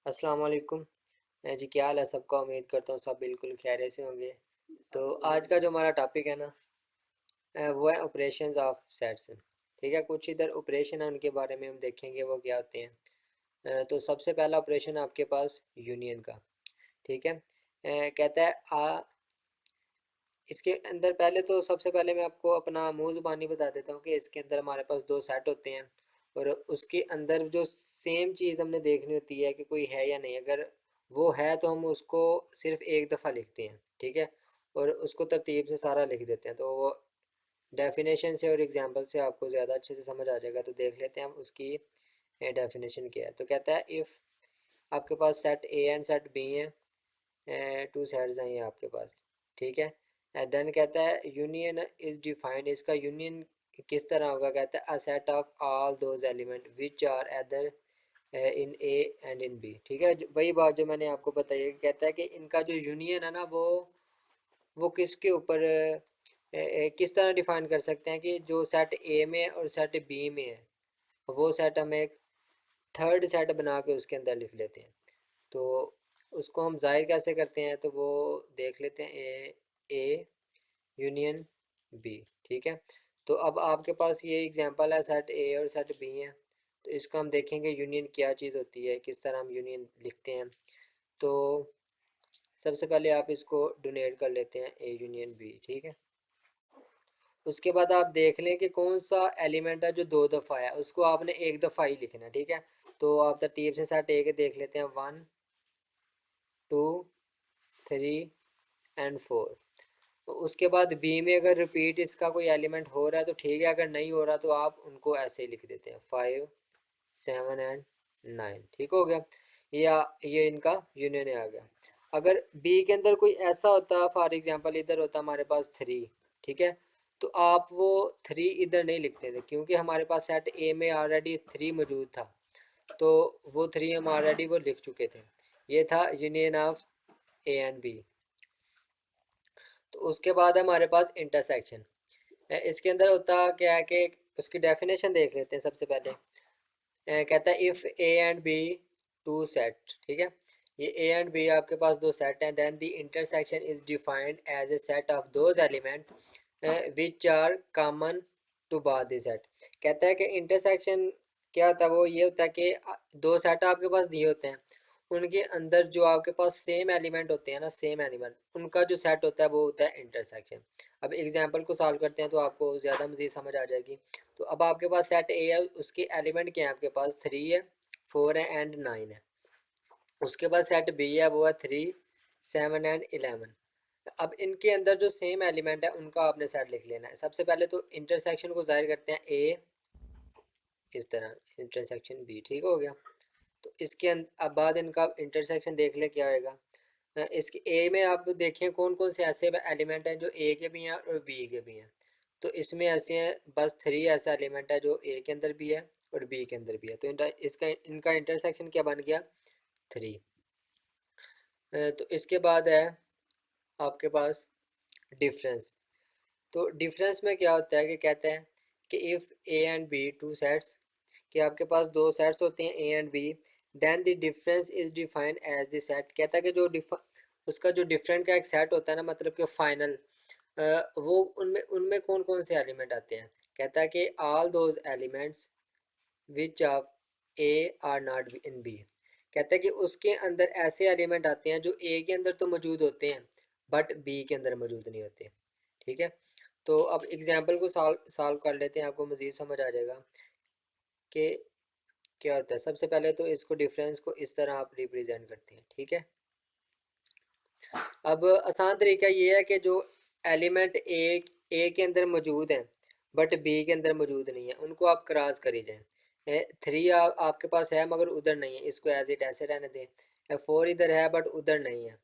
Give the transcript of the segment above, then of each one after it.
अस्सलाम वालेकुम। जी क्या हाल है सबका। उम्मीद करता हूँ सब बिल्कुल खैरियत से होंगे। तो आज का जो हमारा टॉपिक है ना, वो है ऑपरेशंस ऑफ सेट्स। ठीक है, कुछ इधर ऑपरेशन है उनके बारे में हम देखेंगे वो क्या होते हैं। तो सबसे पहला ऑपरेशन है आपके पास यूनियन का। ठीक है, कहता है इसके अंदर पहले तो सबसे पहले मैं आपको अपना मुंह ज़ुबानी बता देता हूँ कि इसके अंदर हमारे पास दो सेट होते हैं। और उसके अंदर जो सेम चीज़ हमने देखनी होती है कि कोई है या नहीं। अगर वो है तो हम उसको सिर्फ एक दफ़ा लिखते हैं, ठीक है, और उसको तरतीब से सारा लिख देते हैं। तो वो डेफिनेशन से और एग्जांपल से आपको ज़्यादा अच्छे से समझ आ जाएगा। तो देख लेते हैं हम उसकी डेफिनेशन क्या है। तो कहता है इफ़ आपके पास set A and set B हैं, टू सेट्स हैं ये आपके पास, ठीक है। देन कहता है यूनियन इज डिफाइंड। इसका यूनियन किस तरह होगा। कहता है a set of all those element which are either in A and in B. ठीक है, वही बात जो मैंने आपको बताई है। कहता है कि इनका जो यूनियन है ना, वो किसके ऊपर किस तरह डिफाइन कर सकते हैं कि जो सेट ए में है और सेट बी में है, वो सेट हम एक थर्ड सेट बना के उसके अंदर लिख लेते हैं। तो उसको हम जाहिर कैसे करते हैं, तो वो देख लेते हैं। ए यूनियन बी, ठीक है। तो अब आपके पास ये एग्जांपल है, सेट ए और सेट बी है। तो इसका हम देखेंगे यूनियन क्या चीज़ होती है, किस तरह हम यूनियन लिखते हैं। तो सबसे पहले आप इसको डोनेट कर लेते हैं ए यूनियन बी, ठीक है। उसके बाद आप देख लें कि कौन सा एलिमेंट है जो दो दफ़ा है, उसको आपने एक दफ़ा ही लिखना है, ठीक है। तो आप तरतीब से सेट ए के देख लेते हैं, 1 2 3 एंड 4। तो उसके बाद बी में अगर रिपीट इसका कोई एलिमेंट हो रहा है तो ठीक है, अगर नहीं हो रहा तो आप उनको ऐसे ही लिख देते हैं, 5 7 एंड 9। ठीक हो गया, या ये इनका यूनियन आ गया। अगर बी के अंदर कोई ऐसा होता, फॉर एग्जांपल इधर होता हमारे पास 3, ठीक है, तो आप वो 3 इधर नहीं लिखते थे क्योंकि हमारे पास सेट ए में ऑलरेडी 3 मौजूद था। तो वो 3 हम ऑलरेडी वो लिख चुके थे। ये था union of A and B. तो उसके बाद है हमारे पास इंटरसेक्शन। इसके अंदर होता क्या है कि उसकी डेफिनेशन देख लेते हैं सबसे पहले। कहता है if A and B two set, ठीक है, ये ए एंड बी आपके पास दो सेट हैं, then the intersection is defined as a set of those element which are common to both the set. कहता है कि इंटरसेक्शन क्या होता है, वो ये होता है कि दो सेट आपके पास दिए होते हैं, उनके अंदर जो आपके पास सेम एलिमेंट होते हैं ना, सेम एलिमेंट, उनका जो सेट होता है वो होता है इंटरसेक्शन। अब एग्जांपल को सॉल्व करते हैं तो आपको ज़्यादा मज़ीद समझ आ जाएगी। तो अब आपके पास सेट ए है, उसके एलिमेंट क्या है, आपके पास 3 है, 4 है एंड 9 है। उसके बाद सेट बी है, वो है 3 7 एंड 11। अब इनके अंदर जो सेम एलिमेंट है उनका आपने सेट लिख लेना है। सबसे पहले तो इंटरसेक्शन को जाहिर करते हैं ए, इस तरह इंटरसेक्शन बी, ठीक हो गया। तो इसके अब बाद इनका इंटरसेक्शन देख ले क्या होएगा। इसके ए में आप देखें कौन कौन से ऐसे एलिमेंट हैं जो ए के भी हैं और बी के भी हैं। तो इसमें ऐसे हैं बस 3 ऐसा एलिमेंट है जो ए के अंदर भी है और बी के अंदर भी है। तो इनका इंटरसेक्शन क्या बन गया, 3। तो इसके बाद है आपके पास डिफरेंस। तो डिफरेंस में क्या होता है कि कहते हैं कि if A and B two sets, कि आपके पास दो सेट्स होते हैं A and B, then the difference is defined as the set. कहता है कि जो उसका जो डिफरेंट का एक सेट होता है ना, मतलब कि फाइनल, वो उनमें उनमें कौन कौन से एलिमेंट आते हैं। कहता है कि all those elements which of A are not in B. कहता है कि उसके अंदर ऐसे एलिमेंट आते हैं जो ए के अंदर तो मौजूद होते हैं बट बी के अंदर मौजूद नहीं होते, ठीक है। तो अब एग्जाम्पल को सॉल्व कर लेते हैं, आपको मज़ीद समझ आ जाएगा कि क्या होता है। सबसे पहले तो इसको डिफरेंस को इस तरह आप रिप्रेजेंट करते हैं, ठीक है। अब आसान तरीका ये है कि जो एलिमेंट ए के अंदर मौजूद हैं बट बी के अंदर मौजूद नहीं है, उनको आप क्रॉस करी जाएँ। 3 आपके पास है मगर उधर नहीं है, इसको एज इट ऐसे रहने दें। 4 इधर है बट उधर नहीं है,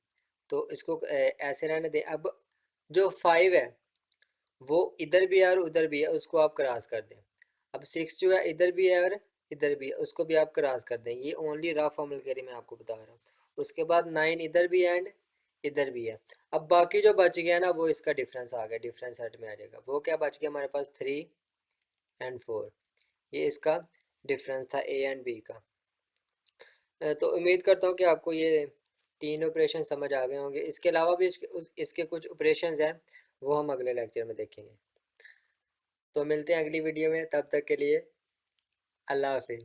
तो इसको ऐसे रहने दें। अब जो 5 है वो इधर भी है और उधर भी है, उसको आप क्रॉस कर दें। अब 6 जो है इधर भी है और इधर भी है, उसको भी आप क्रॉस कर दें। ये ओनली रफ अमल के लिए मैं आपको बता रहा हूँ। उसके बाद 9 इधर भी है एंड इधर भी है। अब बाकी जो बच गया ना, वो इसका डिफरेंस आ गया, डिफरेंस सेट में आ जाएगा। वो क्या बच गया हमारे पास, 3 एंड 4। ये इसका डिफरेंस था ए एंड बी का। तो उम्मीद करता हूँ कि आपको ये तीन ऑपरेशन समझ आ गए होंगे। इसके अलावा भी इसके कुछ ऑपरेशंस हैं, वो हम अगले लेक्चर में देखेंगे। तो मिलते हैं अगली वीडियो में, तब तक के लिए अल्लाह हाफिज़।